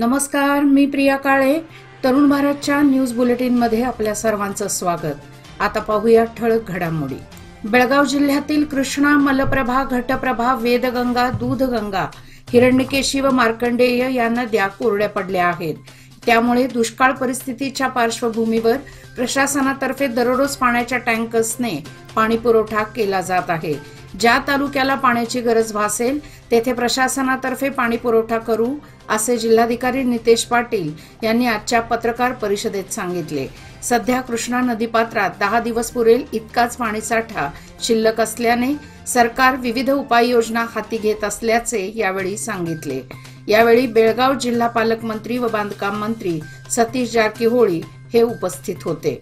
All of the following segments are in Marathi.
नमस्कार, मी प्रिया काळे. तरुण भारतच्या न्यूज बुलेटिन मध्ये आपल्या सर्वांचं स्वागत. आता पाहूया ठळक घडामोडी. बेळगाव जिल्ह्यातील कृष्णा, मलप्रभा, घटप्रभा, वेदगंगा, दूधगंगा, हिरण्यकेशी व मार्कंडेय या नद्या कोरड्या पडल्या आहेत. त्यामुळे दुष्काळ परिस्थितीच्या पार्श्वभूमीवर प्रशासनातर्फे दररोज पाण्याच्या टँकर्सने पाणी पुरवठा केला जात आहे. ज्या तालुक्याला पाण्याची गरज भासेल तेथे प्रशासनातर्फे पाणी पुरवठा करू, असे जिल्हाधिकारी नितेश पाटील यांनी आजच्या पत्रकार परिषदेत सांगितले. सध्या कृष्णा नदीपात्रात 10 दिवस पुरेल इतकाच पाणीसाठा शिल्लक असल्याने सरकार विविध उपाययोजना हाती घेत असल्याचे यावेळी सांगितले. यावेळी बेळगाव जिल्हा पालकमंत्री व बांधकाम मंत्री सतीश जारकीहोळी हे उपस्थित होते.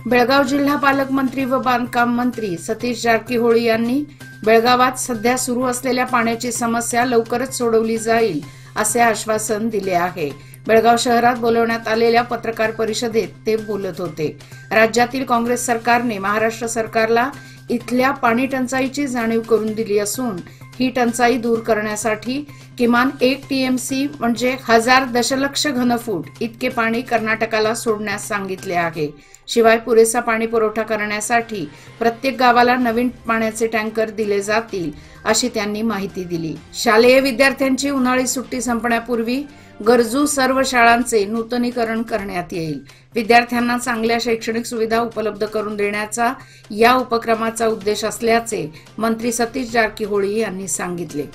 बेळगाव जिल्हा पालकमंत्री व बांधकाम मंत्री सतीश जारकीहोळी यांनी बेळगावात सध्या सुरू असलेल्या पाण्याची समस्या लवकरच सोडवली जाईल असे आश्वासन दिले आहे. बेळगाव शहरात बोलवण्यात आलेल्या पत्रकार परिषदेत ते बोलत होते. राज्यातील काँग्रेस सरकारने महाराष्ट्र सरकारला इथल्या पाणी टंचाईची जाणीव करून दिली असून ही टंचाई दूर करण्यासाठी किमान 1 TMC म्हणजे 1000 दशलक्ष घनफूट इतके पाणी कर्नाटकाला सोडण्यास सांगितले आहे. शिवाय पुरेसा पाणी पुरवठा करण्यासाठी प्रत्येक गावाला नवीन पाण्याचे टँकर दिले जातील अशी त्यांनी माहिती दिली. शालेय विद्यार्थ्यांची उन्हाळी सुट्टी संपण्यापूर्वी गरजू सर्व शाळांचे नूतनीकरण करण्यात येईल. विद्यार्थ्यांना चांगल्या शैक्षणिक सुविधा उपलब्ध करून देण्याचा या उपक्रमाचा उद्देश असल्याचे मंत्री सतीश जारकीहोळी यांनी सांगितले.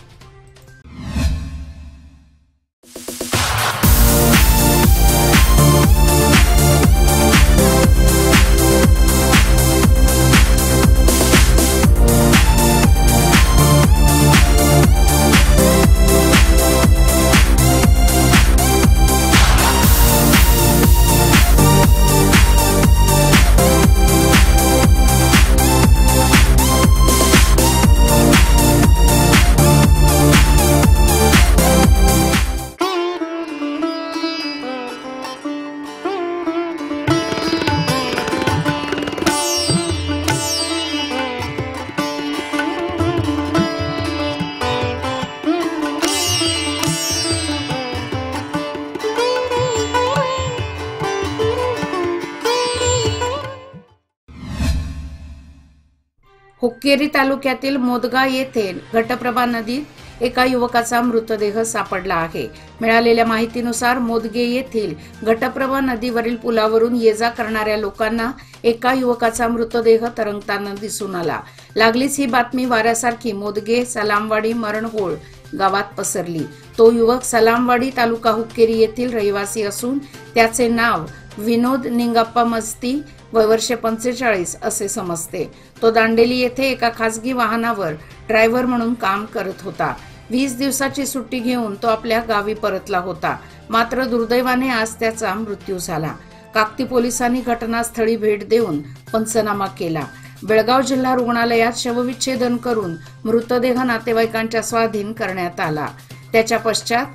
हुक्केरी तालुक्यातील मोदगा येथे घटप्रभा नदीत एका युवकाचा मृतदेह सापडला आहे. मिळालेल्या माहितीनुसार मोदगे येथील घटप्रभा नदीवरील पुलावरून ये जा करणाऱ्या लोकांना एका युवकाचा मृतदेह तरंगताना दिसून आला. लागलीच ही बातमी वाऱ्यासारखी मोदगे, सलामवाडी, मरणहोळ गावात पसरली. तो युवक सलामवाडी तालुका हुक्केरी येथील रहिवासी असून त्याचे नाव विनोद निंगाप्पा मस्ती वय वर्ष 45 असे समजते. तो दांडेली येथे एका खासगी वाहनावर ड्रायव्हर म्हणून काम करत होता. 20 दिवसाची सुट्टी घेऊन तो आपल्या गावी परतला होता. मात्र दुर्दैवाने आज त्याचा मृत्यू झाला. काकती पोलिसांनी घटनास्थळी भेट देऊन पंचनामा केला. बेळगाव जिल्हा रुग्णालयात शवविच्छेदन करून मृतदेह नातेवाईकांच्या स्वाधीन करण्यात आला. त्याच्या पश्चात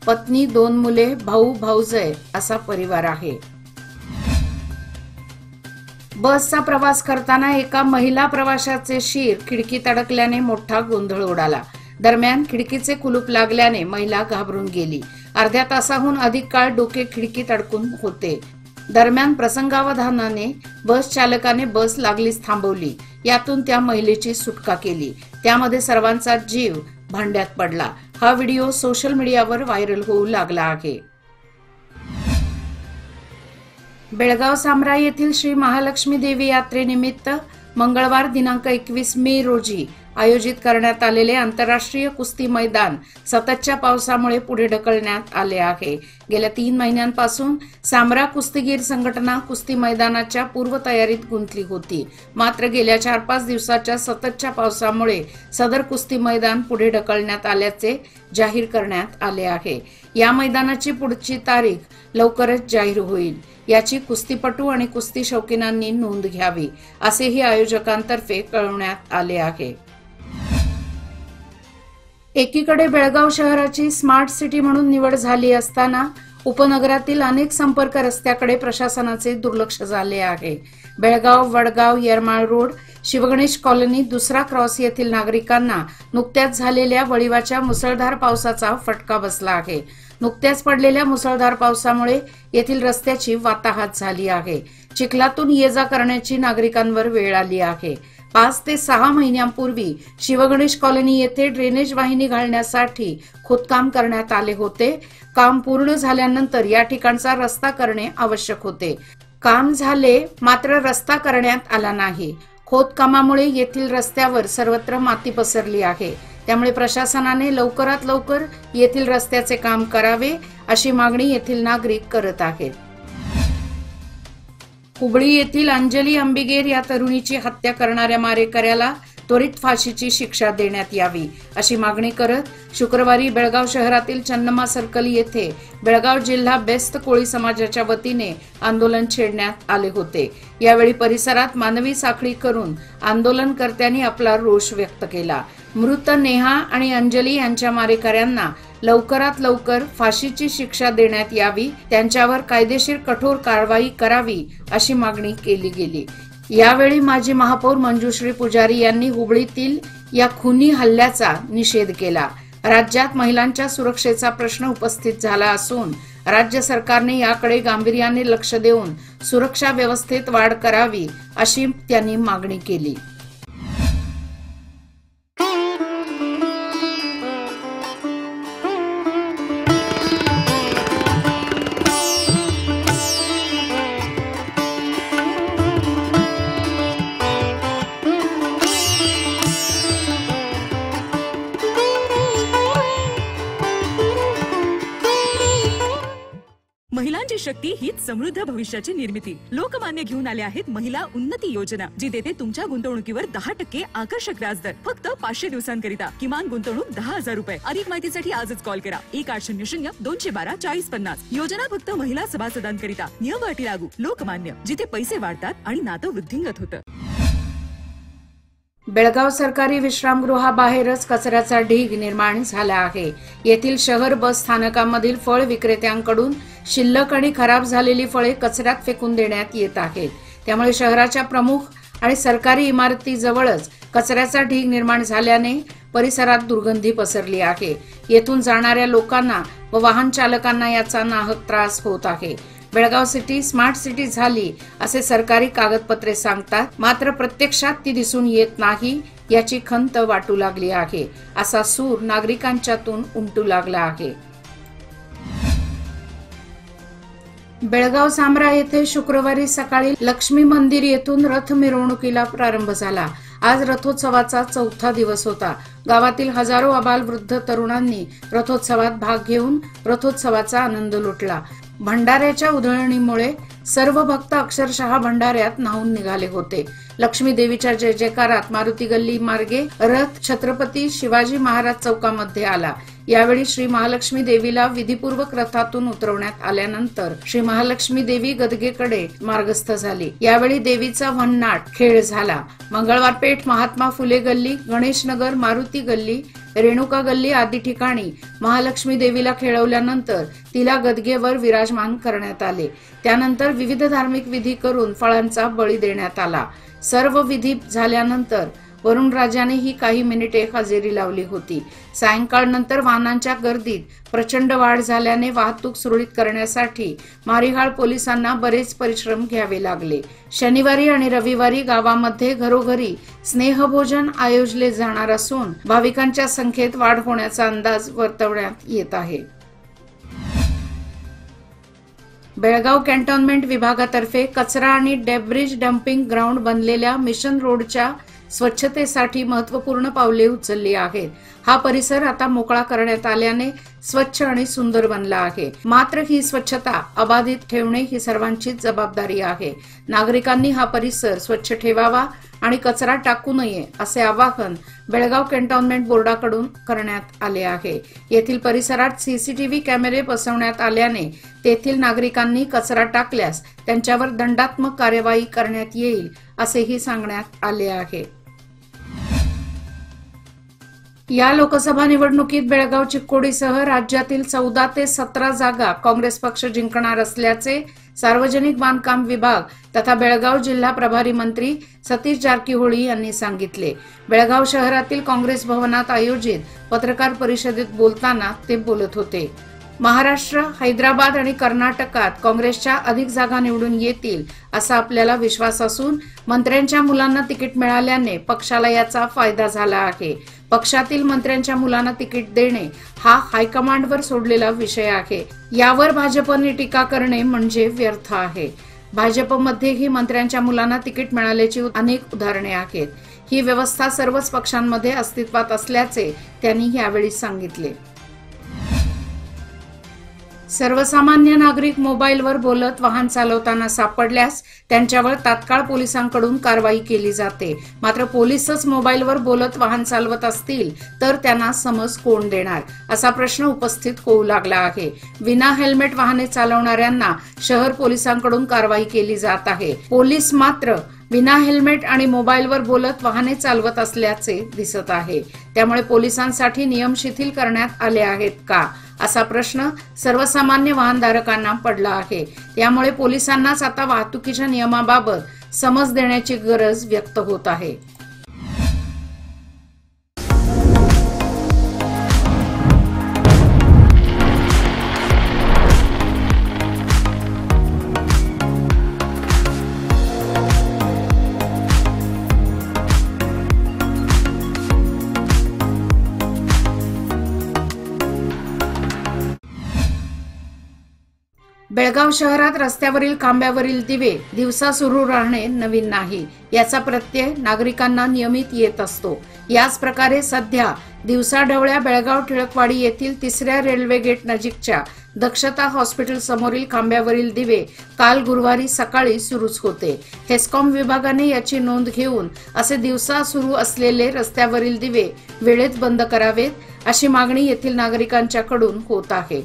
पत्नी, 2 मुले, भाऊ, भाऊजय असा परिवार आहे. बसचा प्रवास करताना एका महिला प्रवाशाचे शिर खिडकीत अडकल्याने मोठा गोंधळ उडाला. दरम्यान खिडकीचे कुलूप लागल्याने महिला घाबरून गेली. अर्ध्या तासाहून अधिक काळ डोके खिडकीत अडकून होते. दरम्यान प्रसंगावधानाने बस चालकाने बस लागलीच थांबवली. यातून त्या महिलेची सुटका केली. त्यामध्ये सर्वांचा जीव भांड्यात पडला. हा व्हिडिओ सोशल मीडियावर व्हायरल होऊ लागला आहे. बेळगाव सामरा येथील श्री महालक्ष्मी देवी यात्रेनिमित्त मंगळवार दिनांक 21 मे रोजी आयोजित करण्यात आलेले आंतरराष्ट्रीय कुस्ती मैदान सततच्या पावसामुळे पुढे ढकलण्यात आले आहे. गेल्या 3 महिन्यांपासून सामरा कुस्तीगीर संघटना कुस्ती मैदानाच्या पूर्वतयारीत गुंतली होती. मात्र गेल्या 4-5 दिवसाच्या सततच्या पावसामुळे सदर कुस्ती मैदान पुढे ढकलण्यात आल्याचे जाहीर करण्यात आले आहे. या मैदानाची पुढची तारीख लवकरच जाहीर होईल. याची कुस्तीपटू आणि कुस्ती शौकीनांनी नोंद घ्यावी असेही आयोजकांतर्फे कळवण्यात आले आहे. एकीकडे बेळगाव शहराची स्मार्ट सिटी म्हणून निवड झाली असताना उपनगरातील अनेक संपर्क रस्त्याकडे प्रशासनाचे दुर्लक्ष झाले आहे. बेळगाव, वडगाव, येरमाळ रोड, शिवगणेश कॉलनी, दुसरा क्रॉस येथील नागरिकांना नुकत्याच झालेल्या वळिवाच्या मुसळधार पावसाचा फटका बसला आहे. नुकत्याच पडलेल्या मुसळधार पावसामुळे येथील रस्त्याची वाताहत झाली आहे. चिखलातून ये-जा करण्याची नागरिकांवर वेळ आली आहे. 5 ते 6 महिन्यांपूर्वी शिवगणेश कॉलनी येथे ड्रेनेज वाहिनी घालण्यासाठी खोदकाम करण्यात आले होते. काम पूर्ण झाल्यानंतर या ठिकाणचा रस्ता करणे आवश्यक होते. काम झाले, मात्र रस्ता करण्यात आला नाही. खोदकामामुळे येथील रस्त्यावर सर्वत्र माती पसरली आहे. त्यामुळे प्रशासनाने लवकरात लवकर येथील रस्त्याचे काम करावे अशी मागणी येथील नागरिक करत आहेत. हुबळी येथील अंजली अंबिगेर या तरुणीची हत्या करणाऱ्या मारेकऱ्याला त्वरित फाशीची शिक्षा देण्यात यावी अशी मागणी करत शुक्रवारी बेळगाव शहरातील चन्नमा सर्कल येथे बेळगाव जिल्हा बेस्त कोळी समाजाच्या वतीने आंदोलन छेडण्यात आले होते. यावेळी परिसरात मानवी साखळी करून आंदोलनकर्त्यांनी आपला रोष व्यक्त केला. मृत नेहा आणि अंजली यांच्या मारेकऱ्यांना लवकरात लवकर फाशीची शिक्षा देण्यात यावी, त्यांच्यावर कायदेशीर कठोर कारवाई करावी अशी मागणी केली गेली. यावेळी माजी महापौर मंजुश्री पुजारी यांनी हुबळीतील या खुनी हल्ल्याचा निषेध केला. राज्यात महिलांच्या सुरक्षेचा प्रश्न उपस्थित झाला असून राज्य सरकारने याकडे गांभीर्याने लक्ष देऊन सुरक्षा व्यवस्थेत वाढ करावी अशी त्यांनी मागणी केली. महिलांची शक्ती हीच समृद्ध भविष्याची निर्मिती. लोकमान्य घेऊन आले आहेत महिला उन्नती योजना, जी देते तुमच्या गुंतवणुकीवर 10% आकर्षक व्याजदर फक्त 500 दिवसांकरिता. किमान गुंतवणूक 10,000 रुपये. अधिक माहितीसाठी आजच कॉल करा 1800-212-4050. योजना फक्त महिला सभासदांकरिता. नियम अटी लागू. लोकमान्य, जिथे पैसे वाढतात आणि नातं वृद्धिंगत होतं. बेळगाव सरकारी विश्रामगृहाबाहेरच कचऱ्याचा ढीग निर्माण झाला आहे. येथील शहर बस स्थानकामधील फळ विक्रेत्यांकडून शिल्लक आणि खराब झालेली फळे कचऱ्यात फेकून देण्यात येत आहेत. त्यामुळे शहराच्या प्रमुख आणि सरकारी इमारतीजवळच कचऱ्याचा ढीग निर्माण झाल्याने परिसरात दुर्गंधी पसरली आहे. येथून जाणाऱ्या लोकांना व वाहन चालकांना याचा नाहक त्रास होत आहे. बेळगाव सिटी स्मार्ट सिटी झाली असे सरकारी कागदपत्रे सांगतात, मात्र प्रत्यक्षात ती दिसून येत नाही याची खंत वाटू लागली आहे. असा सूर नागरिकांच्यातून उमटू लागला आहे. बेळगाव सामरा येथे शुक्रवारी सकाळी लक्ष्मी मंदिर येथून रथ मिरवणुकीला प्रारंभ झाला. आज रथोत्सवाचा 4था दिवस होता. गावातील हजारो आबालवृद्ध तरुणांनी रथोत्सवात भाग घेऊन रथोत्सवाचा आनंद लुटला. भंडाऱ्याच्या उधळणीमुळे सर्व भक्त अक्षरशः भंडाऱ्यात न्हाऊन निघाले होते. लक्ष्मी देवीच्या जय जयकारात मारुती गल्ली मार्गे रथ छत्रपती शिवाजी महाराज चौकामध्ये आला. यावेळी श्री महालक्ष्मी देवीला विधिपूर्वक रथातून उतरवण्यात आल्यानंतर श्री महालक्ष्मी देवी गदगेकडे मार्गस्थ झाली. यावेळी देवीचा भन्नाट खेळ झाला. मंगळवार पेठ, महात्मा फुले गल्ली, गणेशनगर, मारुती गल्ली, रेणुका गल्ली आदी ठिकाणी महालक्ष्मी देवीला खेळवल्यानंतर तिला गदगेवर विराजमान करण्यात आले. त्यानंतर विविध धार्मिक विधी करून फळांचा बळी देण्यात आला. सर्व विधी झाल्यानंतर वरुण राजानेही काही मिनिटे हजेरी लावली होती. सायंकाळनंतर वाहनांच्या गर्दीत प्रचंड वाढ झाल्याने वाहतूक सुरळीत करण्यासाठी मारिहाळ पोलिसांना बरेच परिश्रम घ्यावे लागले. शनिवारी आणि रविवारी गावामध्ये घरोघरी स्नेहभोजन आयोजले जाणार असून भाविकांच्या संख्येत वाढ होण्याचा अंदाज वर्तवण्यात येत आहे. बेळगाव कॅन्टोन्मेंट विभागातर्फे कचरा आणि डेब्रिज डम्पिंग ग्राउंड बनलेल्या मिशन रोडच्या स्वच्छतेसाठी महत्त्वपूर्ण पावले उचलली आहेत. हा परिसर आता मोकळा करण्यात आल्याने स्वच्छ आणि सुंदर बनला आहे. मात्र ही स्वच्छता अबाधित ठेवणे ही सर्वांचीच जबाबदारी आहे. नागरिकांनी हा परिसर स्वच्छ ठेवावा आणि कचरा टाकू नये असे आवाहन बेळगाव कॅन्टोन्मेंट बोर्डाकडून करण्यात आले आहे. येथील परिसरात सीसीटीव्ही कॅमेरे बसवण्यात आल्याने तेथील नागरिकांनी कचरा टाकल्यास त्यांच्यावर दंडात्मक कार्यवाही करण्यात येईल असेही सांगण्यात आले आहे. या लोकसभा निवडणुकीत बेळगाव चिक्कोडीसह राज्यातील 14 ते 17 जागा काँग्रेस पक्ष जिंकणार असल्याचे सार्वजनिक बांधकाम विभाग तथा बेळगाव जिल्हा प्रभारी मंत्री सतीश जारकीहोळी यांनी सांगितले। बेळगाव शहरातील काँग्रेस भवनात आयोजित पत्रकार परिषदेत बोलताना ते बोलत होते। महाराष्ट्र, हैदराबाद आणि कर्नाटकात काँग्रेसच्या अधिक जागा निवडून येतील असा आपल्याला विश्वास असून मंत्र्यांच्या मुलांना तिकीट मिळाल्याने पक्षाला याचा फायदा झाला आहे। पक्षातील मंत्र्यांच्या मुलांना तिकीट देणे हा हायकमांडवर सोडलेला विषय आहे। यावर भाजपने टीका करणे म्हणजे व्यर्थ आहे। भाजपमध्येही मंत्र्यांच्या मुलांना तिकीट मिळाल्याची अनेक उदाहरणे आहेत। ही व्यवस्था सर्वच पक्षांमध्ये अस्तित्वात असल्याचे त्यांनी यावेळी सांगितले। सर्वसामान्य नागरिक मोबाईलवर बोलत वाहन चालवताना सापडल्यास त्यांच्यावर तात्काळ पोलिसांकडून कारवाई केली जाते। मात्र पोलीसच मोबाईलवर बोलत वाहन चालवत असतील तर त्यांना समज कोण देणार असा प्रश्न उपस्थित होऊ लागला आहे। विना हेल्मेट वाहने चालवणाऱ्यांना शहर पोलिसांकडून कारवाई केली जात आहे। पोलीस मात्र विना हेल्मेट आणि मोबाईलवर बोलत वाहने चालवत असल्याचे दिसत आहे। त्यामुळे पोलिसांसाठी नियम शिथिल करण्यात आले आहेत का असा प्रश्न सर्वसामान्य वाहनधारकांना पडला आहे। त्यामुळे पोलिसांनाच आता वाहतुकीच्या नियमाबाबत समज देण्याची गरज व्यक्त होत आहे। बेळगाव शहरात रस्त्यावरील खांब्यावरील दिवे दिवसा सुरू राहणे नवीन नाही, याचा प्रत्यय नागरिकांना नियमित येत असतो। याच प्रकारे सध्या दिवसाढवळ्या बेळगाव टिळकवाडी येथील 3ऱ्या रेल्वे गेट नजीकच्या दक्षता हॉस्पिटल समोरील खांब्यावरील दिवे काल गुरुवारी सकाळी सुरूच होते। हेस्कॉम विभागाने याची नोंद घेऊन असे दिवसा सुरू असलेले रस्त्यावरील दिवे वेळेत बंद करावेत अशी मागणी येथील नागरिकांच्याकडून होत आहे।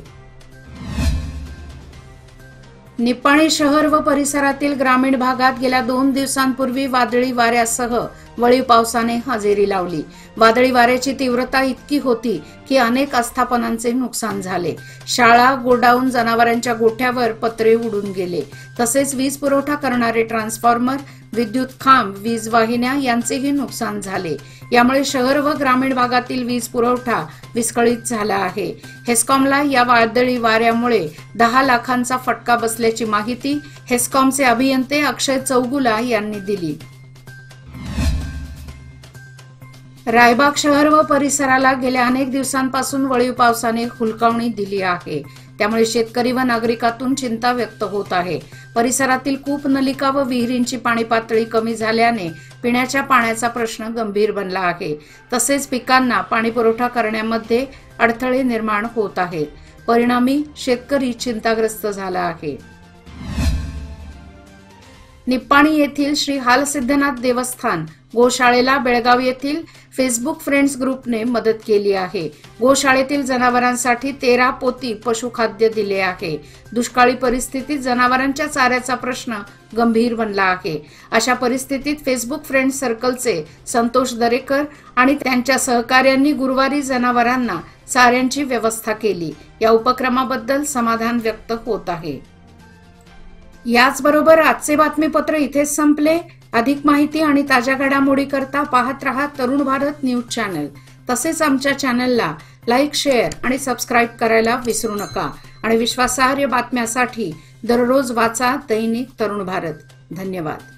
निपाणी शहर व परिसरातील ग्रामीण भागात गेल्या 2 दिवसांपूर्वी वादळी वाऱ्यासह वळीव पावसाने हजेरी लावली। वादळी वाऱ्याची तीव्रता इतकी होती की अनेक आस्थापनांचे नुकसान झाले। शाळा, गोडाऊन, जनावरांच्या गोठ्यावर पत्रे उडून गेले। तसेच वीज पुरवठा करणारे ट्रान्सफॉर्मर, विद्युत खांब, वीज वाहिन्या यांचेही नुकसान झाले। यामुळे शहर व ग्रामीण भागातील वीज पुरवठा विस्कळीत झाला आहे। हेस्कॉमला या वादळी वाऱ्यामुळे 10 लाखांचा फटका बसल्याची माहिती हेस्कॉमचे अभियंते अक्षय चौगुला यांनी दिली। रायबाग शहर व परिसराला गेल्या अनेक दिवसांपासून वळीव पावसाने हुलकावणी दिली आहे। त्यामुळे शेतकरी व नागरिकातून चिंता व्यक्त होत आहे। परिसरातील कूप, नलिका व विहिरींची पाणी पातळी कमी झाल्याने पिण्याच्या पाण्याचा प्रश्न गंभीर बनला आहे। तसेच पिकांना पाणी पुरवठा करण्यामध्ये अडथळे निर्माण होत आहेत। परिणामी शेतकरी चिंताग्रस्त झाला आहे। निप्पाणी येथील श्री हालसिद्धनाथ देवस्थान गोशाळेला बेळगाव येथील फेसबुक फ्रेंड्स ग्रुपने मदत केली आहे। गोशाळेतील जनावरांसाठी 13 पोती पशुखाद्य दिले आहे। दुष्काळी परिस्थितीत जनावरांच्या चाऱ्याचा प्रश्न गंभीर बनला आहे। अशा परिस्थितीत फेसबुक फ्रेंड्स सर्कलचे संतोष दरेकर आणि त्यांच्या सहकार्यांनी गुरुवारी जनावरांना चाऱ्यांची व्यवस्था केली। या उपक्रमाबद्दल समाधान व्यक्त होत आहे। याचबरोबर आजचे बातमीपत्र इथेच संपले। अधिक माहिती आणि ताज्या घडामोडी करता पाहत रहा तरुण भारत न्यूज चॅनल। तसेच आमच्या चॅनलला लाईक, शेअर आणि सबस्क्राईब करायला विसरू नका आणि विश्वासार्ह बातम्यांसाठी दररोज वाचा दैनिक तरुण भारत। धन्यवाद।